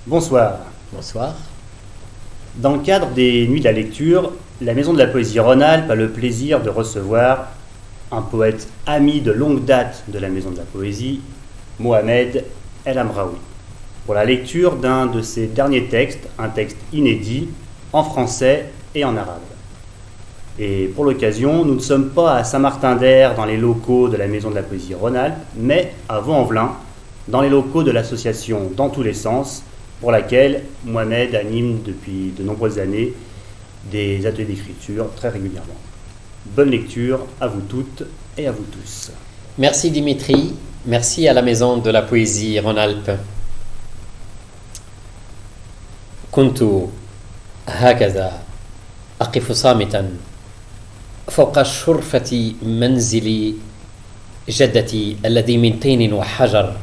Bonsoir. Bonsoir. Dans le cadre des Nuits de la Lecture, la Maison de la Poésie Rhône-Alpes a le plaisir de recevoir un poète ami de longue date de la Maison de la Poésie, Mohamed El Amraoui, pour la lecture d'un de ses derniers textes, un texte inédit, en français et en arabe. Et pour l'occasion, nous ne sommes pas à Saint-Martin-d'Air dans les locaux de la Maison de la Poésie Rhône-Alpes, mais à Vaux-en-Velin, dans les locaux de l'association Dans tous les sens, pour laquelle Mohamed anime depuis de nombreuses années des ateliers d'écriture très régulièrement. Bonne lecture à vous toutes et à vous tous. Merci Dimitri, merci à la Maison de la Poésie Rhône-Alpes. كنت هكذا أقف صامتا فوق شرفة منزل جدتي الذي من طين وحجر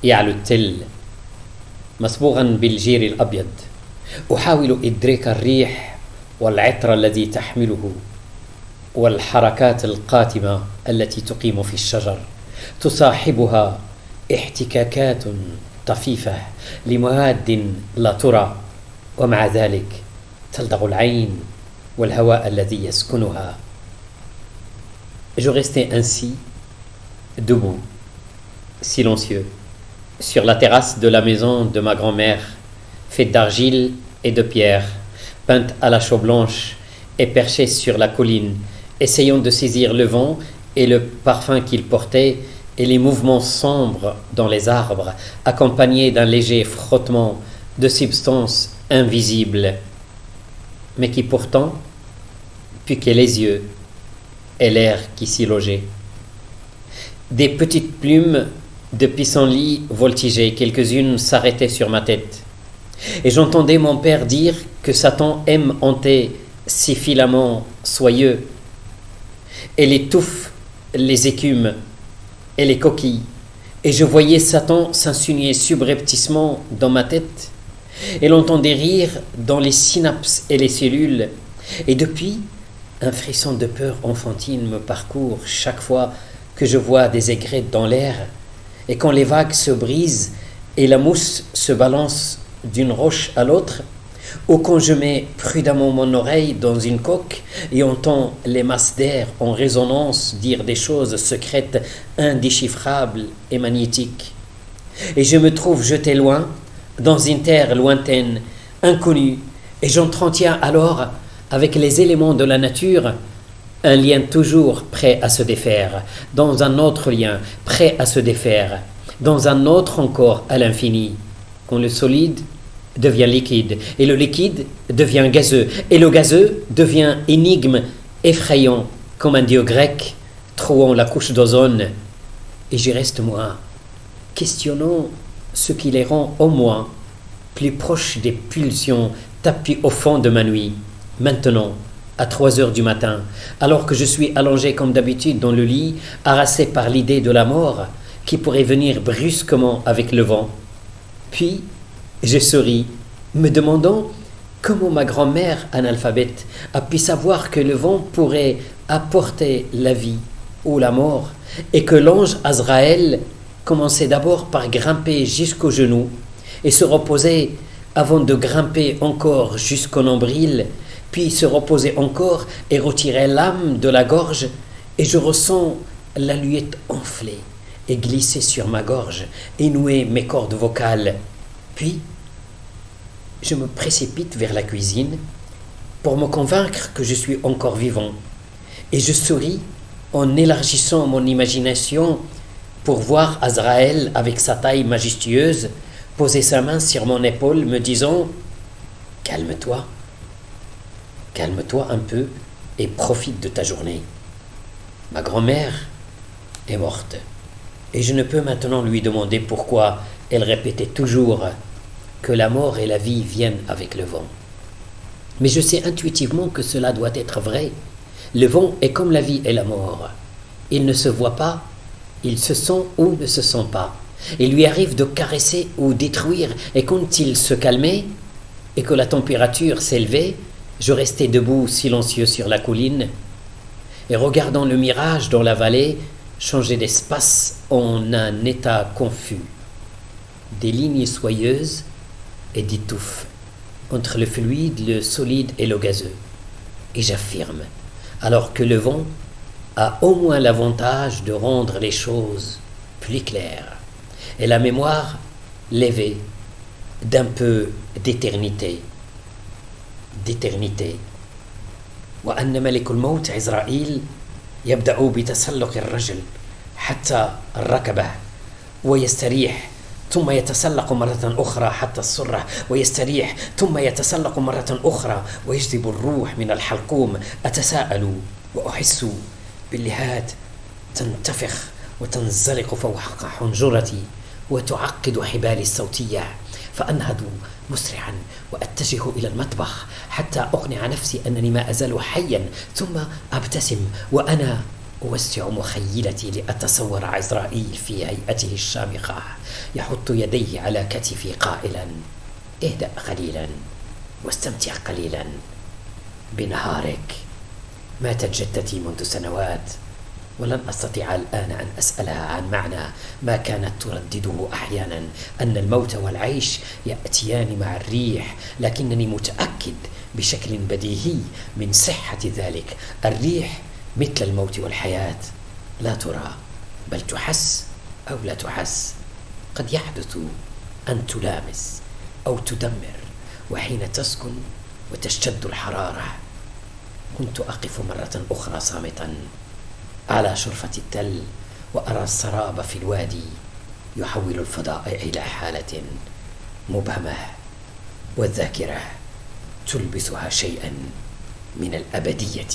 يعلو التل مصبوغا بالجير الأبيض أحاول إدراك الريح والعطر الذي تحمله والحركات القاتمة التي تقيم في الشجر تصاحبها احتكاكات طفيفة لمواد لا ترى ومع ذلك تلدغ العين والهواء الذي يسكنها. Je restais ainsi, debout, silencieux, sur la terrasse de la maison de ma grand-mère, faite d'argile et de pierre, peinte à la chaux blanche et perchée sur la colline, essayant de saisir le vent et le parfum qu'il portait et les mouvements sombres dans les arbres, accompagnés d'un léger frottement de substances invisibles, mais qui pourtant piquaient les yeux et l'air qui s'y logeait. Des petites plumes de pissenlit voltigeaient, quelques-unes s'arrêtaient sur ma tête. Et j'entendais mon père dire que Satan aime hanter ces filaments soyeux, et les touffes, les écumes et les coquilles. Et je voyais Satan s'insinuer subrepticement dans ma tête, et l'entendais rire dans les synapses et les cellules. Et depuis, un frisson de peur enfantine me parcourt chaque fois que je vois des aigrettes dans l'air, et quand les vagues se brisent et la mousse se balance d'une roche à l'autre, ou quand je mets prudemment mon oreille dans une coque et entends les masses d'air en résonance dire des choses secrètes, indéchiffrables et magnétiques. Et je me trouve jeté loin, dans une terre lointaine, inconnue, et j'entretiens alors avec les éléments de la nature un lien toujours prêt à se défaire, dans un autre lien prêt à se défaire, dans un autre encore à l'infini, quand le solide devient liquide, et le liquide devient gazeux, et le gazeux devient énigme effrayant, comme un dieu grec trouant la couche d'ozone, et j'y reste moi, questionnant ce qui les rend au moins plus proches des pulsions tapis au fond de ma nuit, maintenant, à 3 heures du matin, alors que je suis allongé comme d'habitude dans le lit, harassé par l'idée de la mort qui pourrait venir brusquement avec le vent. Puis, je souris, me demandant comment ma grand-mère analphabète a pu savoir que le vent pourrait apporter la vie ou la mort, et que l'ange Azraël commençait d'abord par grimper jusqu'aux genoux et se reposer avant de grimper encore jusqu'au nombril, puis se reposer encore et retirer l'âme de la gorge, et je ressens la luette enfler et glisser sur ma gorge et nouer mes cordes vocales. Puis, je me précipite vers la cuisine pour me convaincre que je suis encore vivant, et je souris en élargissant mon imagination pour voir Azraël avec sa taille majestueuse poser sa main sur mon épaule me disant « Calme-toi, calme-toi un peu et profite de ta journée. Ma grand-mère est morte et je ne peux maintenant lui demander pourquoi elle répétait toujours que la mort et la vie viennent avec le vent. Mais je sais intuitivement que cela doit être vrai. Le vent est comme la vie et la mort. Il ne se voit pas, il se sent ou ne se sent pas. Il lui arrive de caresser ou détruire, et quand il se calmait et que la température s'élevait, je restais debout silencieux sur la colline et regardant le mirage dans la vallée changer d'espace en un état confus. Des lignes soyeuses et d'étouffe entre le fluide, le solide et le gazeux. Et j'affirme, alors que le vent a au moins l'avantage de rendre les choses plus claires, et la mémoire levée d'un peu d'éternité. وأن ملك الموت عزرائيل يبدأ بتسلق الرجل حتى الركبة ويستريح، ثم يتسلق مرة أخرى حتى السرة ويستريح، ثم يتسلق مرة أخرى ويجذب الروح من الحلقوم. أتساءل وأحس باللهات تنتفخ وتنزلق فوق حنجرتي وتعقد حبالي الصوتية، فأنهض مسرعا وأتجه إلى المطبخ حتى أقنع نفسي أنني ما أزال حيا، ثم أبتسم وأنا أوسع مخيلتي لأتصور عزرائيل في هيئته الشامخة يحط يديه على كتفي قائلا: اهدأ قليلا واستمتع قليلا بنهارك. ماتت جدتي منذ سنوات، ولن أستطيع الآن أن أسألها عن معنى ما كانت تردده أحيانا، أن الموت والعيش يأتيان مع الريح، لكنني متأكد بشكل بديهي من صحة ذلك. الريح مثل الموت والحياة، لا ترى بل تحس أو لا تحس. قد يحدث أن تلامس أو تدمر، وحين تسكن وتشتد الحرارة. كنت أقف مرة أخرى صامتا على شرفة التل وأرى السراب في الوادي يحول الفضاء إلى حالة مبهمة، والذاكرة تلبسها شيئا من الأبدية.